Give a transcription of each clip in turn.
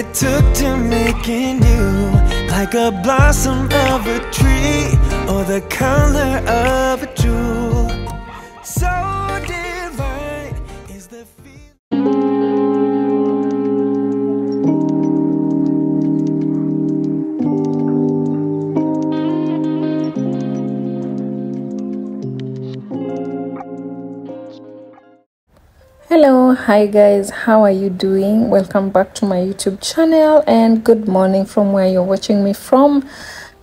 it took to making you, like a blossom of a tree or the color of a jewel. So divine is the feeling. Hello, hi guys, how are you doing? Welcome back to my YouTube channel and good morning from where you're watching me from.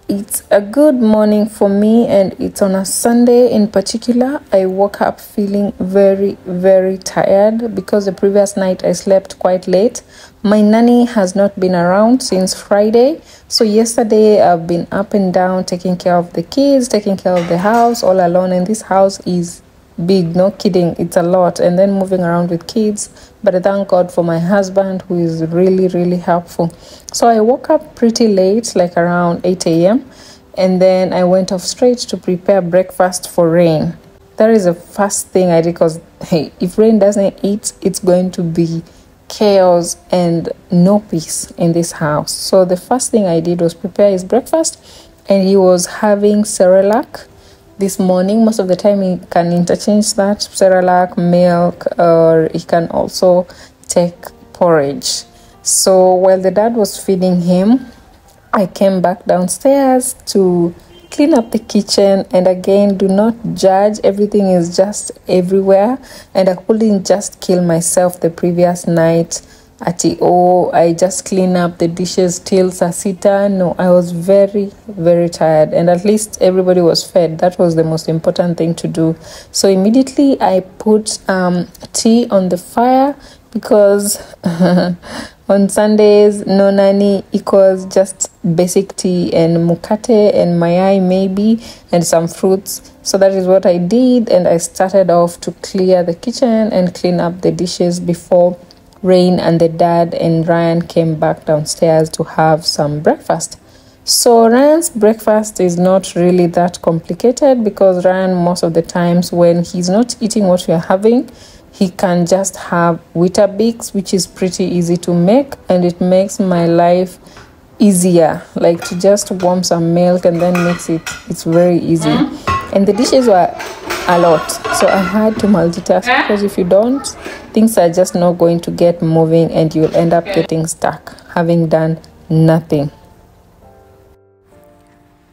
It's a good morning for me and it's on a Sunday. In particular, I woke up feeling very tired because the previous night I slept quite late. My nanny has not been around since Friday, so yesterday I've been up and down taking care of the kids, taking care of the house all alone, and this house is big, no kidding, it's a lot, and then moving around with kids. But I thank God for my husband who is really helpful. So I woke up pretty late, like around 8 a.m. and then I went off straight to prepare breakfast for Rain. That is the first thing I did, because hey, if Rain doesn't eat, it's going to be chaos and no peace in this house. So the first thing I did was prepare his breakfast, and he was having Cerelac this morning. Most of the time he can interchange that, Cerelac, milk, or he can also take porridge. So while the dad was feeding him, I came back downstairs to clean up the kitchen. And again, do not judge, everything is just everywhere, and I couldn't just kill myself the previous night at I just clean up the dishes till sasita. No, I was very tired, and at least everybody was fed. That was the most important thing to do. So immediately I put tea on the fire, because on Sundays no nanny equals just basic tea and mukate and mayai maybe and some fruits. So that is what I did, and I started off to clear the kitchen and clean up the dishes before Rain and the dad and Ryan came back downstairs to have some breakfast. So Ryan's breakfast is not really that complicated, because Ryan, most of the times when he's not eating what we're having, he can just have Weetabix, which is pretty easy to make, and it makes my life easier. Like to just warm some milk and then mix it, it's very easy. And the dishes were a lot, so I had to multitask, because if you don't, things are just not going to get moving and you'll end up getting stuck having done nothing.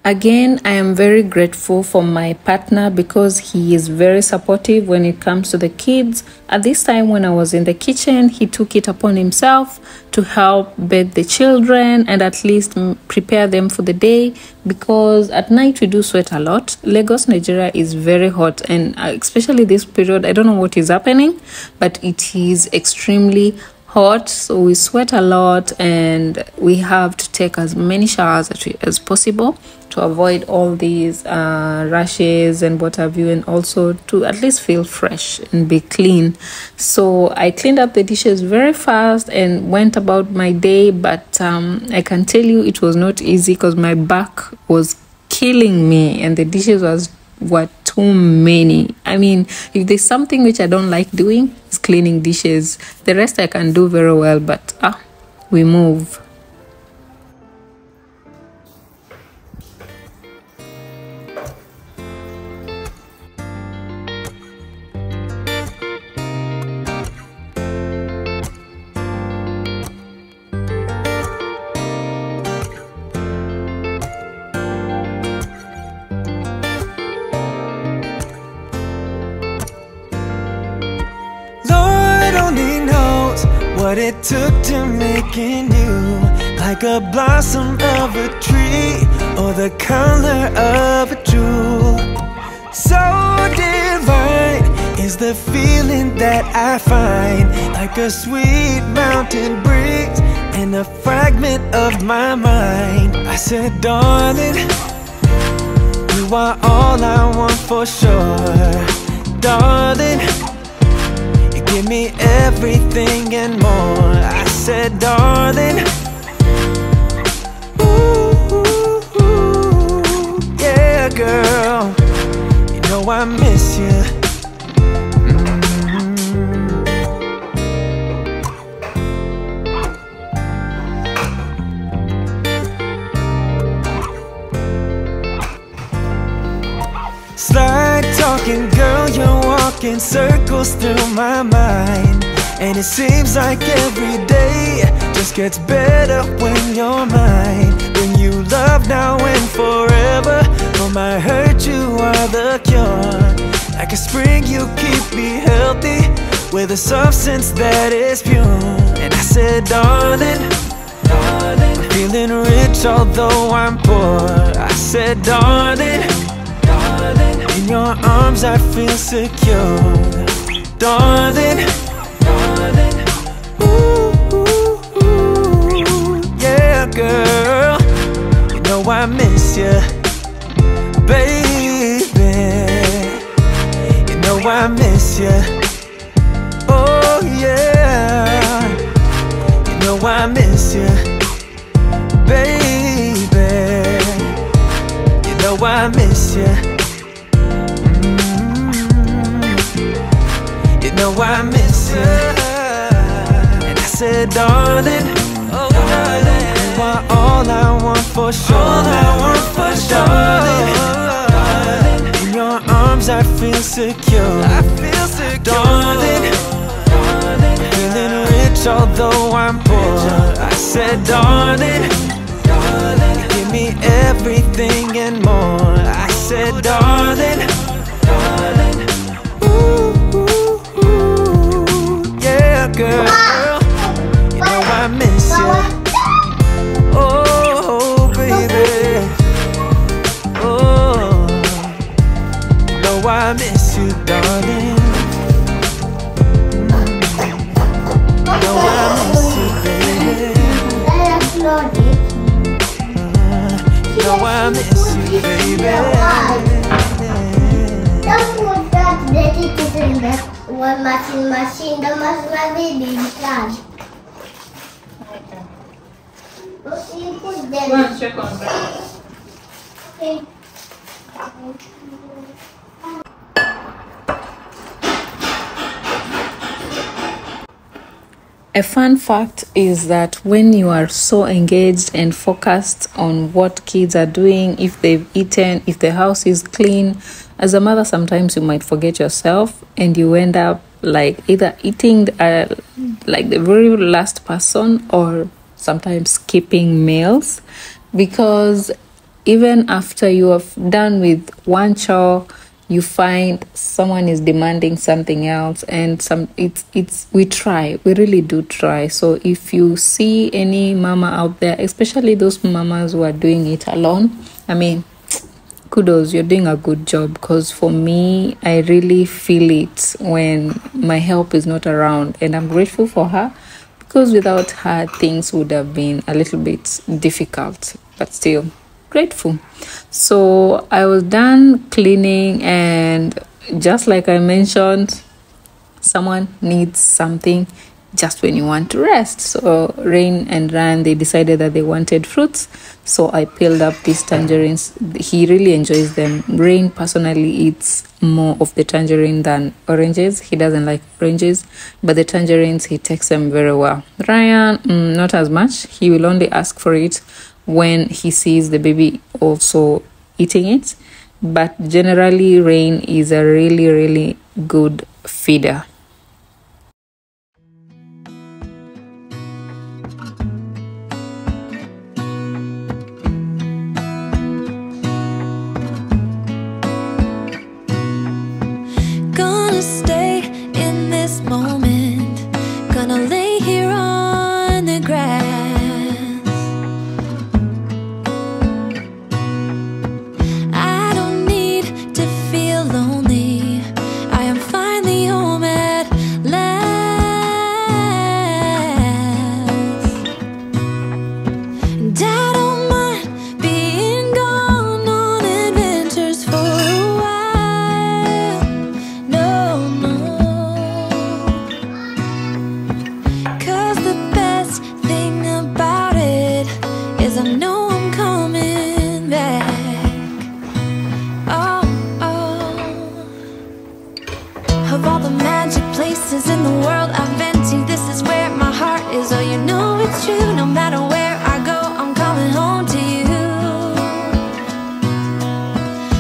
Again, I am very grateful for my partner, because he is very supportive when it comes to the kids. At this time when I was in the kitchen, he took it upon himself to help bathe the children and at least prepare them for the day, because at night we do sweat a lot. Lagos, Nigeria is very hot, and especially this period, I don't know what is happening, but it is extremely hot, so we sweat a lot, and we have to take as many showers as possible to avoid all these rashes and what have you, and also to at least feel fresh and be clean. So I cleaned up the dishes very fast and went about my day, but I can tell you it was not easy, because my back was killing me and the dishes were too many. I mean, if there's something which I don't like doing, it's cleaning dishes. The rest I can do very well, but we move. What it took to making you, like a blossom of a tree or the color of a jewel. So divine is the feeling that I find, like a sweet mountain breeze and a fragment of my mind. I said, darling, you are all I want for sure. Darling, give me everything and more. I said, darling, ooh, yeah, girl, you know I miss you. Slide talking, girl, you're walking circles through my mind. And it seems like every day just gets better when you're mine. Bring you love now and forever. For my hurt, you are the cure. Like a spring, you keep me healthy with a substance that is pure. And I said, darling, darling, I'm feeling rich although I'm poor. I said, darling, darling, in your arms I feel secure. Darling, darling, ooh, ooh, ooh, yeah, girl, you know I miss you, baby. You know I miss you, oh yeah. You know I miss you, baby. You know I miss you. You know I miss you. And I said, darling, oh darling, you are all I want for sure. All I want for sure, darling. In your arms I feel secure. I feel secure, darling, darling. Feeling rich although I'm poor. I said, darling, darling, you give me everything and more. I said, darling, darling, ooh, ooh, ooh, yeah, girl, you know I miss you. Oh, baby, oh, you know I miss you, darling. You know I miss you, baby. You know I miss you, baby. One machine, the machine charge. You put them. Go and check on that. Okay. A fun fact is that when you are so engaged and focused on what kids are doing, if they've eaten, if the house is clean, as a mother, sometimes you might forget yourself and you end up like either eating like the very last person or sometimes skipping meals, because even after you have done with one chore, you find someone is demanding something else, and we really do try. So if you see any mama out there, especially those mamas who are doing it alone, I mean, kudos, you're doing a good job, because for me, I really feel it when my help is not around, and I'm grateful for her, because without her things would have been a little bit difficult, but still grateful. So I was done cleaning, and just like I mentioned, someone needs something just when you want to rest. So Rain and Ran, they decided that they wanted fruits, so I peeled up these tangerines. He really enjoys them. Rain personally eats more of the tangerine than oranges. He doesn't like oranges, but the tangerines, he takes them very well. Ryan, not as much. He will only ask for it when he sees the baby also eating it, but generally Rain is a really good feeder. Gonna stay in this moment, gonna lay here on the grass. I don't need to feel lonely, I am finally home at last. And I don't mind being gone on adventures for a while. No, no,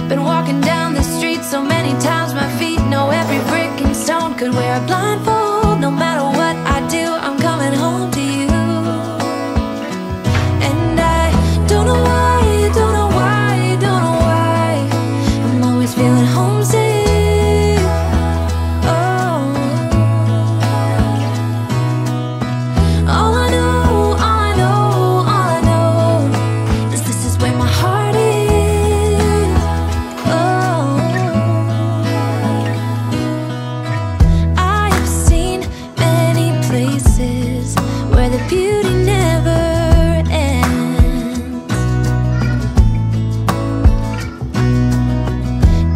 Been walking down the street so many times my feet know every brick and stone could wear a blindfold. No matter what I do, I'm coming home to you. And I don't know why, don't know why, don't know why I'm always feeling homesick. Oh, all I know, all I know, all I know is this is where my heart is. Oh, I have seen many places where the beauty never ends.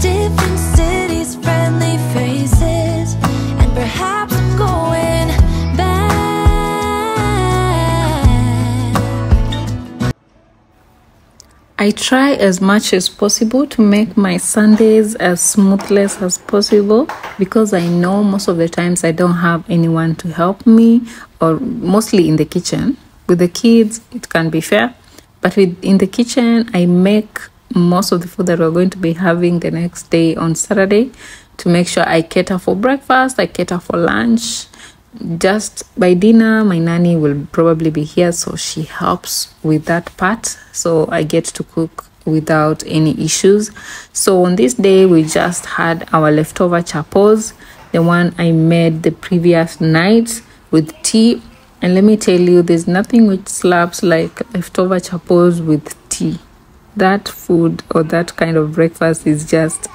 Different cities, friendly faces, and perhaps I'm going back. I try as much as possible to make my Sundays as smoothless as possible, because I know most of the times I don't have anyone to help me, or mostly in the kitchen. With the kids, it can be fair, but in the kitchen, I make most of the food that we're going to be having the next day on Saturday, to make sure I cater for breakfast, I cater for lunch. Just by dinner, my nanny will probably be here, so she helps with that part, so I get to cook without any issues. So on this day, we just had our leftover chapos, the one I made the previous night, with tea. And let me tell you, there's nothing which slaps like leftover chapos with tea. That food or that kind of breakfast is just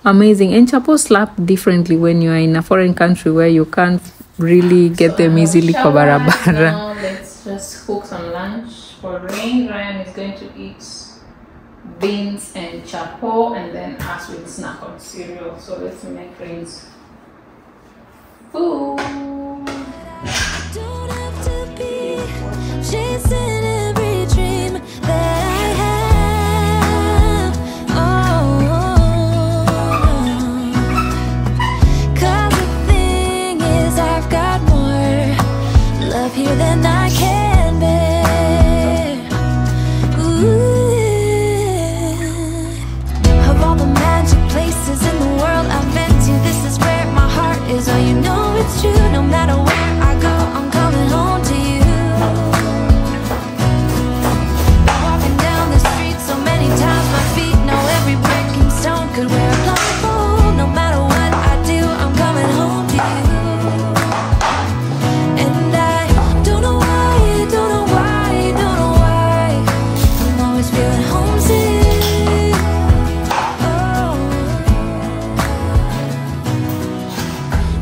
amazing. And chapos slap differently when you are in a foreign country where you can't really get them easily for barabara. Now let's just cook some lunch for Rain. Ryan is going to eat beans and chapo, and then us will snack on cereal. So let's make Rain's food. Don't have to be chasing every dream that I have. Oh, 'cause the thing is, I've got more love here than I can bear. Ooh. Of all the magic places in the world I've been to, this is where my heart is. Oh, you know it's true. No matter where I go, I'm coming home to you. Walking down the street so many times my feet know every brick and stone could wear a blindfold. No matter what I do, I'm coming home to you. And I don't know why, don't know why, don't know why I'm always feeling homesick. Oh,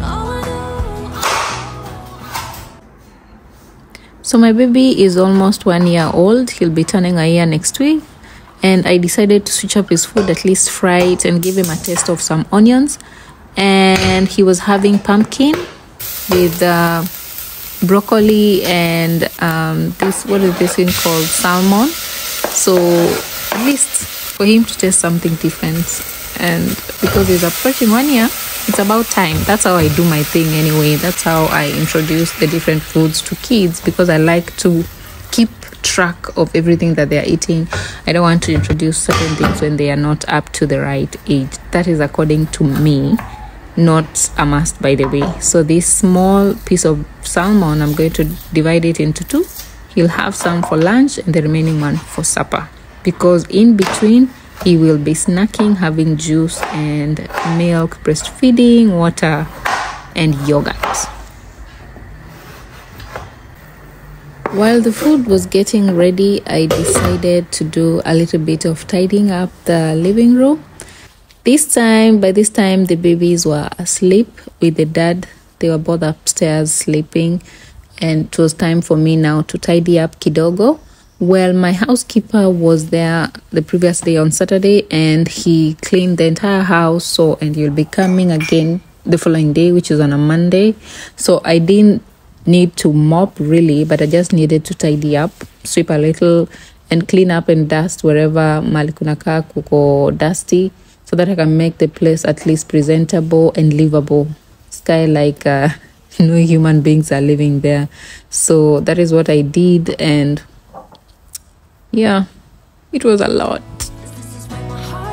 all I know. So my baby is almost 1 year old. He'll be turning a year next week. And I decided to switch up his food, at least fry it and give him a taste of some onions. And he was having pumpkin with broccoli and this, what is this thing called? Salmon. So at least for him to taste something different. And because he's approaching 1 year, it's about time. That's how I do my thing anyway. That's how I introduce the different foods to kids, because I like to keep track of everything that they're eating. I don't want to introduce certain things when they are not up to the right age. That is according to me, not a must, by the way. So this small piece of salmon, I'm going to divide it into two. He'll have some for lunch and the remaining one for supper, because in between he will be snacking, having juice and milk, breastfeeding, water and yogurt. While the food was getting ready, I decided to do a little bit of tidying up the living room. By this time, the babies were asleep with the dad. They were both upstairs sleeping, and it was time for me now to tidy up kidogo. Well, my housekeeper was there the previous day on Saturday, and he cleaned the entire house. And he'll be coming again the following day, which is on a Monday. So I didn't need to mop really, but I just needed to tidy up, sweep a little, and clean up and dust wherever malikunaka kuko dusty, so that I can make the place at least presentable and livable. It's kind of like no human beings are living there. So that is what I did, and yeah, it was a lot. This is where my heart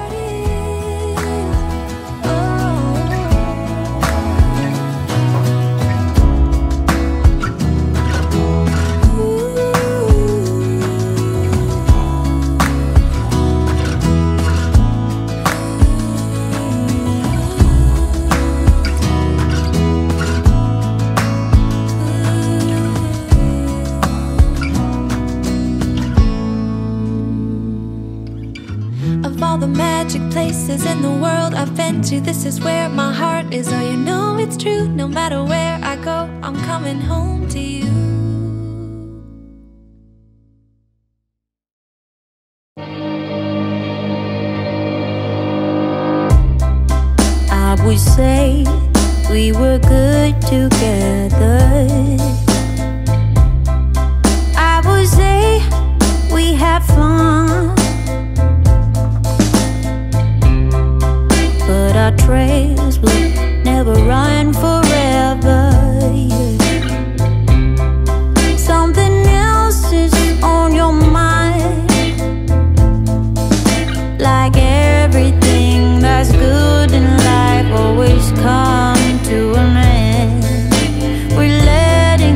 magic places in the world I've been to. This is where my heart is. Oh, you know it's true. No matter where I go, I'm coming home to you. I would say we were good together. I would say we had fun, but our trails will never run forever. Something else is on your mind, like everything that's good in life always comes to an end. We're letting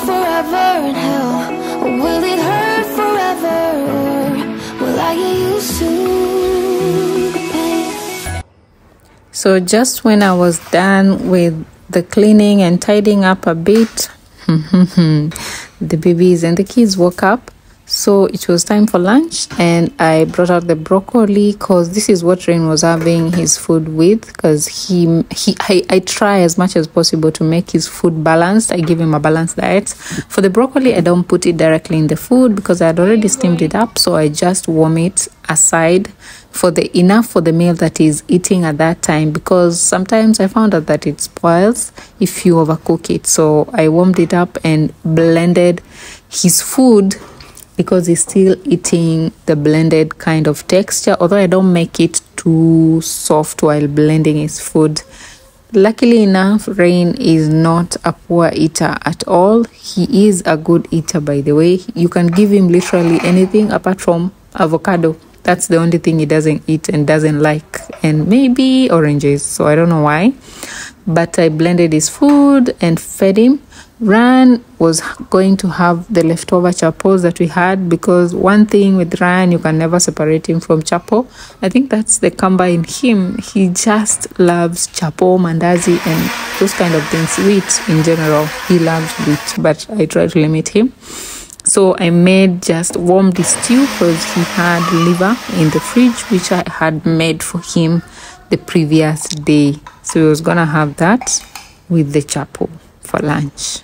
forever in hell? Or will it hurt forever? Or will I get used to the pain? So just when I was done with the cleaning and tidying up a bit, the babies and the kids woke up. So it was time for lunch, and I brought out the broccoli because this is what Rain was having his food with, because I try as much as possible to make his food balanced. I give him a balanced diet. For the broccoli, I don't put it directly in the food because I had already steamed it up, so I just warm it aside for the enough for the meal that he's eating at that time, because sometimes I found out that it spoils if you overcook it. So I warmed it up and blended his food, because he's still eating the blended kind of texture, although I don't make it too soft while blending his food. Luckily enough, Rain is not a poor eater at all. He is a good eater, by the way. You can give him literally anything apart from avocado. That's the only thing he doesn't eat and doesn't like, and maybe oranges, so I don't know why. But I blended his food and fed him. Ryan was going to have the leftover chapos that we had, because one thing with Ryan, you can never separate him from chapo. I think that's the kamba in him. He just loves chapo, mandazi, and those kind of things. Wheat in general, he loves wheat, but I try to limit him. So I made just warm the stew because he had liver in the fridge, which I had made for him the previous day. So he was gonna have that with the chapo for lunch.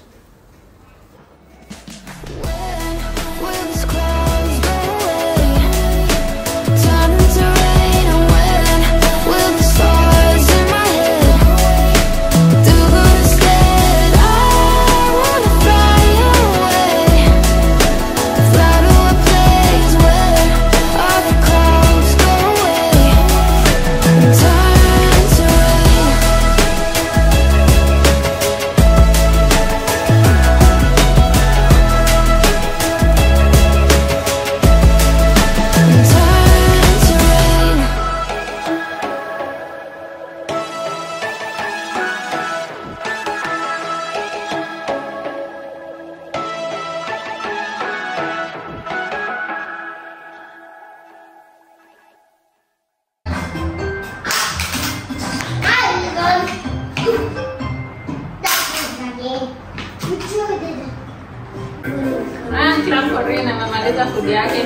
Ryan, clap for Rain. Amemaliza food yake.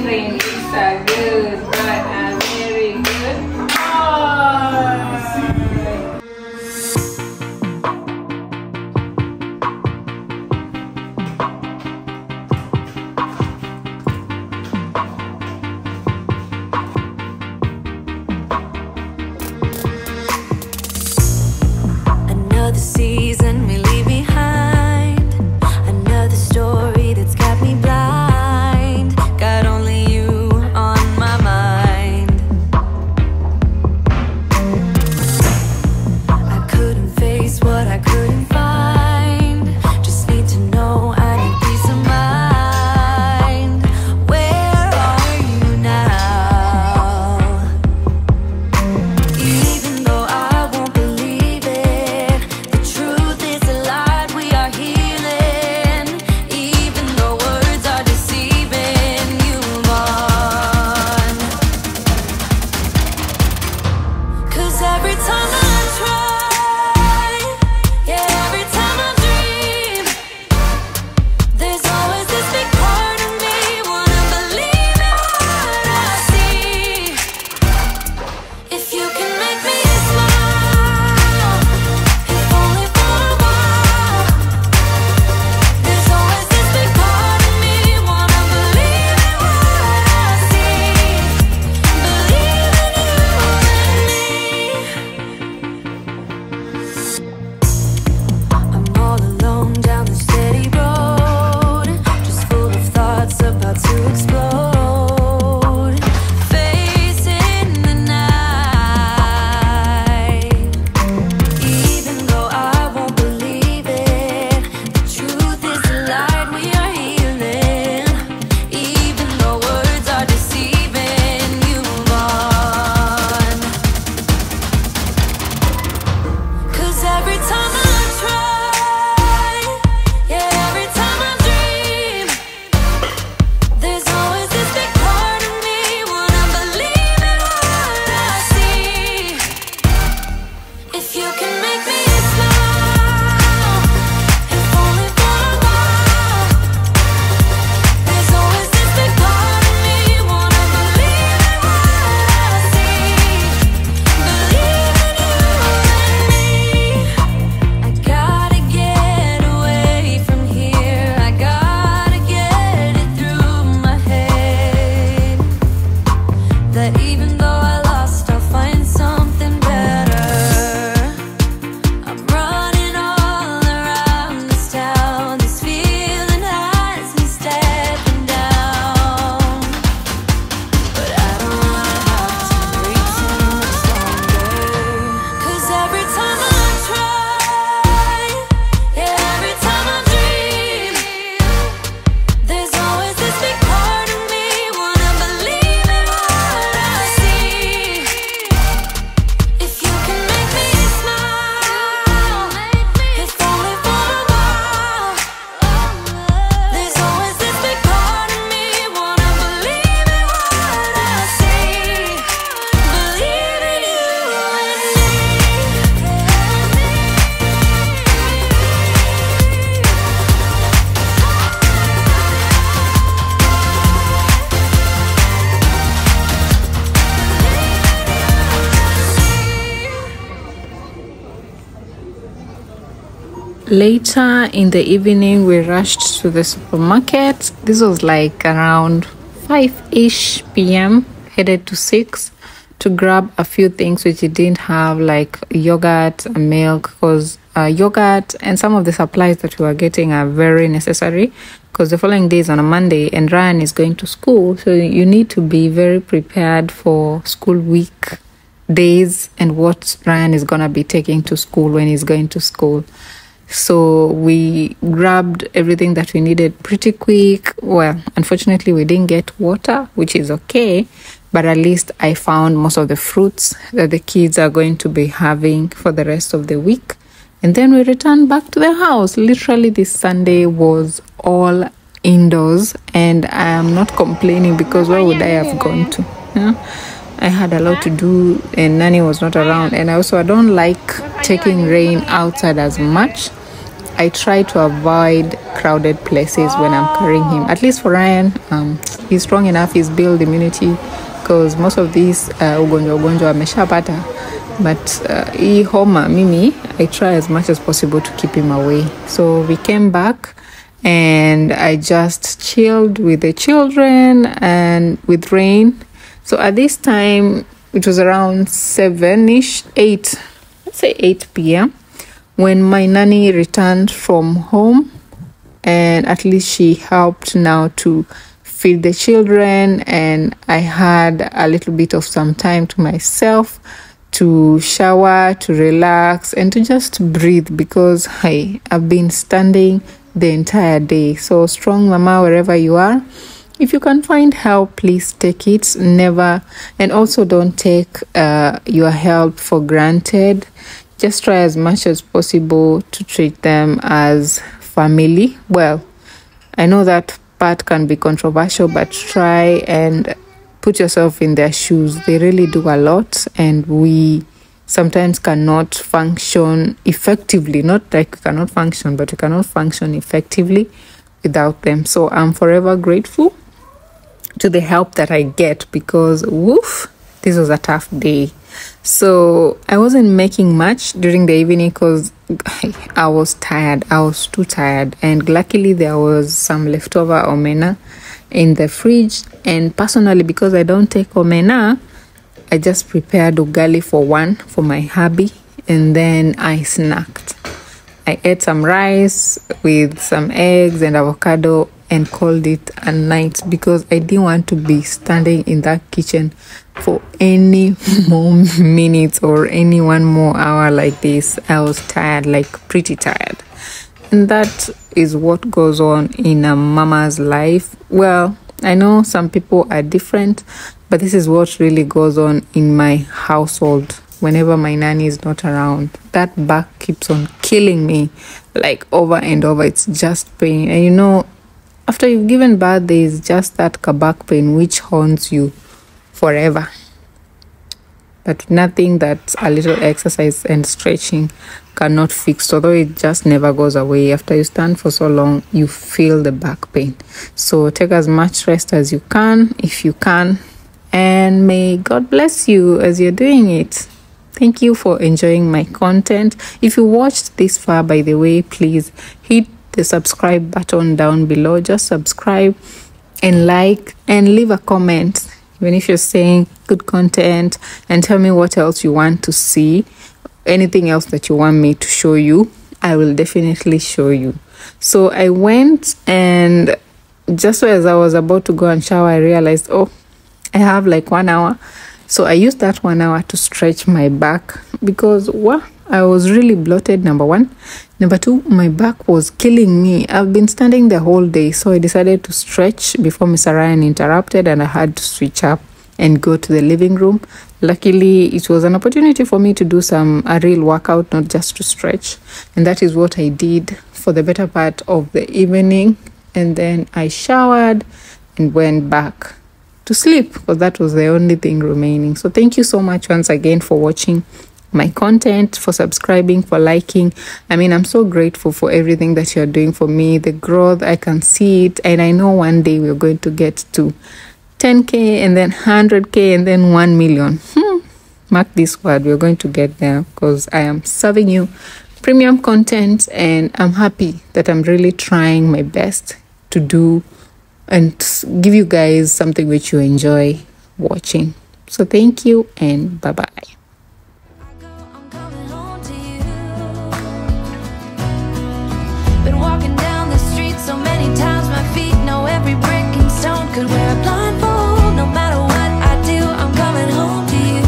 Rain is a good boy, a very good boy. Another season we leave behind, another story that's got me blind. Got only you on my mind. I couldn't face what I couldn't find. Just need to know I need peace of mind. Where are you now? Even though I won't believe it, the truth is a lie. Later in the evening, we rushed to the supermarket. This was like around 5-ish p.m., headed to 6 to grab a few things which it didn't have, like yogurt and milk, because yogurt and some of the supplies that we were getting are very necessary because the following day is on a Monday and Ryan is going to school. So you need to be very prepared for school week days and what Ryan is going to be taking to school when he's going to school. So we grabbed everything that we needed pretty quick. Well, unfortunately, we didn't get water, which is okay. But at least I found most of the fruits that the kids are going to be having for the rest of the week. And then we returned back to the house. Literally, this Sunday was all indoors. And I am not complaining because where would I have gone to? I had a lot to do and Nanny was not around. And I don't like taking rain outside as much. I try to avoid crowded places when I'm carrying him. At least for Ryan, he's strong enough, he's built immunity, because most of these ugonjwa ameshapata. But hii homa mimi, I try as much as possible to keep him away. So we came back and I just chilled with the children and with Rain. So at this time, it was around 7-ish, 8, let's say 8 p.m. when my nanny returned from home, and at least she helped now to feed the children, and I had a little bit of some time to myself to shower, to relax, and to just breathe because I've been standing the entire day. So strong mama, wherever you are, if you can find help, please take it. Never, and also don't take your help for granted. Just try as much as possible to treat them as family. Well, I know that part can be controversial, but try and put yourself in their shoes. They really do a lot, and we sometimes cannot function effectively. Not like we cannot function, but we cannot function effectively without them. So I'm forever grateful to the help that I get because woof, this was a tough day. So I wasn't making much during the evening because I was tired. I was too tired, and luckily there was some leftover omena in the fridge. And personally, because I don't take omena, I just prepared ugali for my hubby, and then I snacked. I ate some rice with some eggs and avocado and called it a night because I didn't want to be standing in that kitchen for any more minutes or any one more hour like this. I was tired, like pretty tired. And that is what goes on in a mama's life. Well, I know some people are different, but this is what really goes on in my household. Whenever my nanny is not around, that back keeps on killing me, like over and over. It's just pain. And you know, after you've given birth, there is just that back pain which haunts you forever. But nothing that a little exercise and stretching cannot fix. Although it just never goes away. After you stand for so long, you feel the back pain. So take as much rest as you can, if you can. And may God bless you as you're doing it. Thank you for enjoying my content. If you watched this far, by the way, please hit the subscribe button down below. Just subscribe and like and leave a comment. Even if you're saying good content, and tell me what else you want to see. Anything else that you want me to show you, I will definitely show you. So I went, and just as I was about to go and shower, I realized, oh, I have like 1 hour. So I used that 1 hour to stretch my back because I was really bloated, number one. Number two, my back was killing me. I've been standing the whole day, so I decided to stretch before Mr. Ryan interrupted, and I had to switch up and go to the living room. Luckily, it was an opportunity for me to do a real workout, not just to stretch. And that is what I did for the better part of the evening. And then I showered and went back to sleep because that was the only thing remaining. So thank you so much once again for watching my content, for subscribing, for liking. I mean, I'm so grateful for everything that you're doing for me, the growth. I can see it, and I know one day we're going to get to 10k and then 100k and then 1 million. Mark this word, we're going to get there because I am serving you premium content, and I'm happy that I'm really trying my best to do and give you guys something which you enjoy watching. So thank you and bye bye. I'm coming home to you. Been walking down the street so many times, my feet know every brick and stone. Could wear a blindfold, no matter what I do, I'm coming home to you.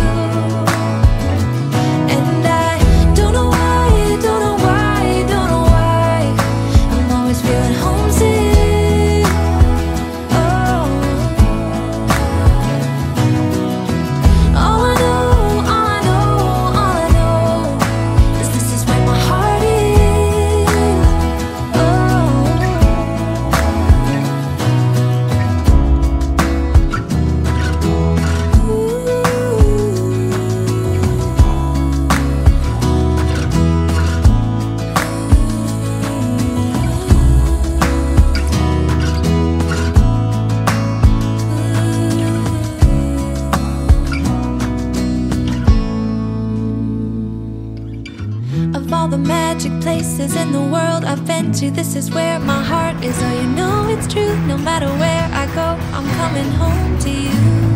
And I don't know why, don't know why, don't know why, I'm always feeling homesick. Of all the magic places in the world I've been to, this is where my heart is. Oh, you know it's true. No matter where I go, I'm coming home to you.